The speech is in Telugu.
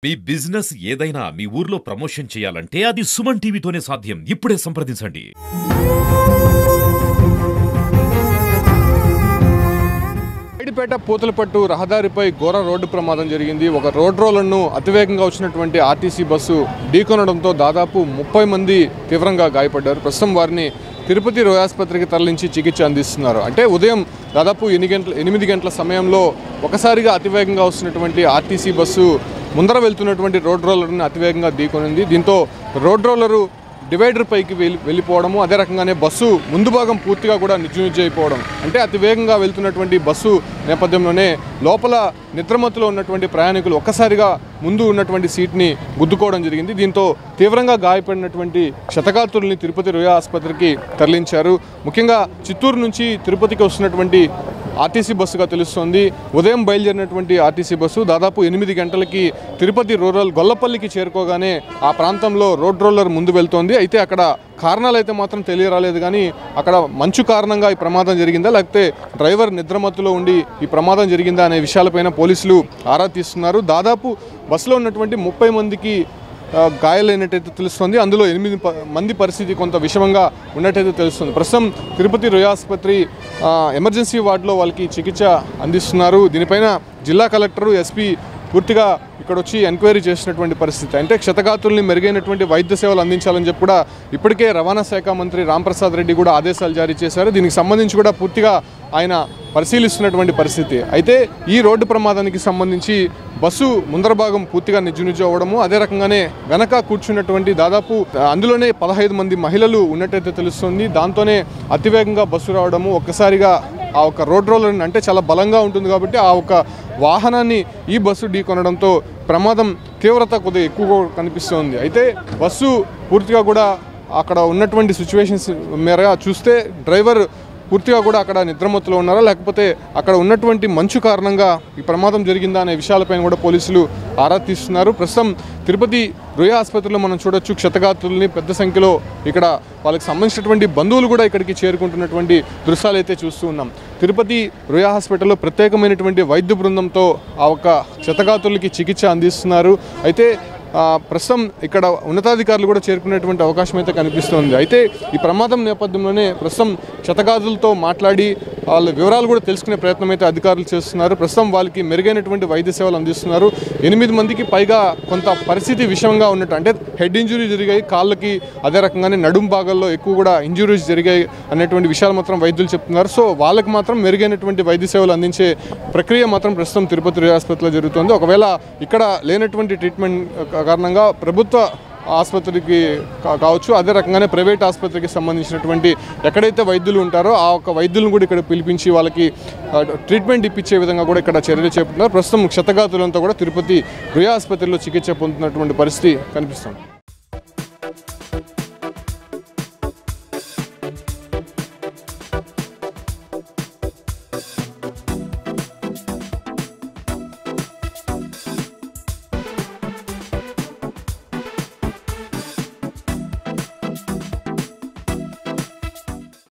మీ బిజినెస్ ఏదైనా మీ ఊర్లో ప్రమోషన్ చేయాలంటే అది సుమన్ టీవీతోనే సాధ్యం. ఇప్పుడే సంప్రదించండి. పేట పూతలపట్టు రహదారిపై ఘోర రోడ్డు ప్రమాదం జరిగింది. ఒక రోడ్ రోలర్ను అతివేగంగా వచ్చినటువంటి ఆర్టీసీ బస్సు ఢీకొనడంతో దాదాపు 30 మంది తీవ్రంగా గాయపడ్డారు. ప్రస్తుతం వారిని తిరుపతి రోయ్ ఆసుపత్రికి తరలించి చికిత్స అందిస్తున్నారు. అంటే ఉదయం దాదాపు 8 గంటల సమయంలో ఒకసారిగా అతివేగంగా వస్తున్నటువంటి ఆర్టీసీ బస్సు ముందర వెళ్తున్నటువంటి రోడ్ రోలర్ని అతివేగంగా ఢీకొనింది. దీంతో రోడ్ రోలరు డివైడర్ పైకి వెళ్ళిపోవడము, అదే రకంగానే బస్సు ముందు భాగం పూర్తిగా కూడా నిజ్జయిపోవడం. అంటే అతి వేగంగా వెళ్తున్నటువంటి బస్సు నేపథ్యంలోనే లోపల నిద్రమత్తులో ఉన్నటువంటి ప్రయాణికులు ఒక్కసారిగా ముందు ఉన్నటువంటి సీట్ని గుద్దుకోవడం జరిగింది. దీంతో తీవ్రంగా గాయపడినటువంటి క్షతగాత్రుల్ని తిరుపతి రోయ్ ఆసుపత్రికి తరలించారు. ముఖ్యంగా చిత్తూరు నుంచి తిరుపతికి వస్తున్నటువంటి ఆర్టీసీ బస్సుగా తెలుస్తోంది. ఉదయం బయలుదేరినటువంటి ఆర్టీసీ బస్సు దాదాపు 8 గంటలకి తిరుపతి రూరల్ గొల్లపల్లికి చేరుకోగానే ఆ ప్రాంతంలో రోడ్ రోలర్ ముందు వెళ్తోంది. అయితే అక్కడ కారణాలు అయితే మాత్రం తెలియరాలేదు, కానీ అక్కడ మంచు కారణంగా ఈ ప్రమాదం జరిగిందా లేకపోతే డ్రైవర్ నిద్రమత్తులో ఉండి ఈ ప్రమాదం జరిగిందా అనే విషయాలపైన పోలీసులు ఆరా తీస్తున్నారు. దాదాపు బస్సులో ఉన్నటువంటి 30 మందికి గాయాలైనట్టయితే తెలుస్తుంది. అందులో 8 మంది పరిస్థితి కొంత విషమంగా ఉన్నట్టయితే తెలుస్తుంది. ప్రస్తుతం తిరుపతి రోయ్ ఆసుపత్రి ఎమర్జెన్సీ వార్డులో వాళ్ళకి చికిత్స అందిస్తున్నారు. దీనిపైన జిల్లా కలెక్టరు, ఎస్పీ పూర్తిగా ఇక్కడ వచ్చి ఎంక్వైరీ చేసినటువంటి పరిస్థితి. అంటే క్షతగాతుల్ని మెరుగైనటువంటి వైద్య సేవలు అందించాలని చెప్పి కూడా ఇప్పటికే రవాణా శాఖ మంత్రి రాంప్రసాద్ రెడ్డి కూడా ఆదేశాలు జారీ చేశారు. దీనికి సంబంధించి కూడా పూర్తిగా ఆయన పరిశీలిస్తున్నటువంటి పరిస్థితి. అయితే ఈ రోడ్డు ప్రమాదానికి సంబంధించి బస్సు ముందర భాగం పూర్తిగా నిజ్జు అవ్వడము, అదే రకంగానే వెనక కూర్చున్నటువంటి దాదాపు అందులోనే 15 మంది మహిళలు ఉన్నట్టయితే తెలుస్తుంది. దాంతోనే అతివేగంగా బస్సు రావడము, ఒక్కసారిగా ఆ ఒక రోడ్ రోలర్ అంటే చాలా బలంగా ఉంటుంది కాబట్టి ఆ ఒక వాహనాన్ని ఈ బస్సు ఢీకొనడంతో ప్రమాదం తీవ్రత కొద్దిగా ఎక్కువగా కనిపిస్తోంది. అయితే బస్సు పూర్తిగా కూడా అక్కడ ఉన్నటువంటి సిచ్యువేషన్స్ మేర చూస్తే డ్రైవర్ పూర్తిగా కూడా అక్కడ నిద్రమత్తులో ఉన్నారా లేకపోతే అక్కడ ఉన్నటువంటి మంచు కారణంగా ఈ ప్రమాదం జరిగిందా అనే విషయాలపైన కూడా పోలీసులు ఆరా తీస్తున్నారు. ప్రస్తుతం తిరుపతి రోయ్ ఆసుపత్రిలో మనం చూడొచ్చు క్షతగాత్రుల్ని పెద్ద సంఖ్యలో ఇక్కడ వాళ్ళకి సంబంధించినటువంటి బంధువులు కూడా ఇక్కడికి చేరుకుంటున్నటువంటి దృశ్యాలు అయితే చూస్తూ ఉన్నాం. తిరుపతి రోయ్ హాస్పిటల్లో ప్రత్యేకమైనటువంటి వైద్య బృందంతో ఆ ఒక్క క్షతగాత్రులకి చికిత్స అందిస్తున్నారు. అయితే ప్రస్తుతం ఇక్కడ ఉన్నతాధికారులు కూడా చేరుకునేటువంటి అవకాశం అయితే కనిపిస్తుంది. అయితే ఈ ప్రమాదం నేపథ్యంలోనే ప్రస్తుతం క్షతగాత్రులతో మాట్లాడి వాళ్ళ వివరాలు కూడా తెలుసుకునే ప్రయత్నం అయితే అధికారులు చేస్తున్నారు. ప్రస్తుతం వాళ్ళకి మెరుగైనటువంటి వైద్య సేవలు అందిస్తున్నారు. 8 మందికి పైగా కొంత పరిస్థితి విషమంగా ఉన్నట్టు, అంటే హెడ్ ఇంజురీ జరిగాయి కాళ్ళకి, అదే రకంగానే నడుం భాగాల్లో ఎక్కువ కూడా ఇంజురీస్ జరిగాయి అనేటువంటి విషయాలు మాత్రం వైద్యులు చెప్తున్నారు. సో వాళ్ళకి మాత్రం మెరుగైనటువంటి వైద్య సేవలు అందించే ప్రక్రియ మాత్రం ప్రస్తుతం తిరుపతి రోయ్ ఆసుపత్రిలో జరుగుతుంది. ఒకవేళ ఇక్కడ లేనటువంటి ట్రీట్మెంట్ కారణంగా ప్రభుత్వ ఆసుపత్రికి కావచ్చు, అదే రకంగానే ప్రైవేట్ ఆసుపత్రికి సంబంధించినటువంటి ఎక్కడైతే వైద్యులు ఉంటారో ఆ ఒక వైద్యులను కూడా ఇక్కడ పిలిపించి వాళ్ళకి ట్రీట్మెంట్ ఇప్పించే విధంగా కూడా ఇక్కడ చర్యలు చేపడుతున్నారు. ప్రస్తుతం క్షతగాతులంతా కూడా తిరుపతి రోయ్ ఆసుపత్రిలో చికిత్స పొందుతున్నటువంటి పరిస్థితి కనిపిస్తుంది.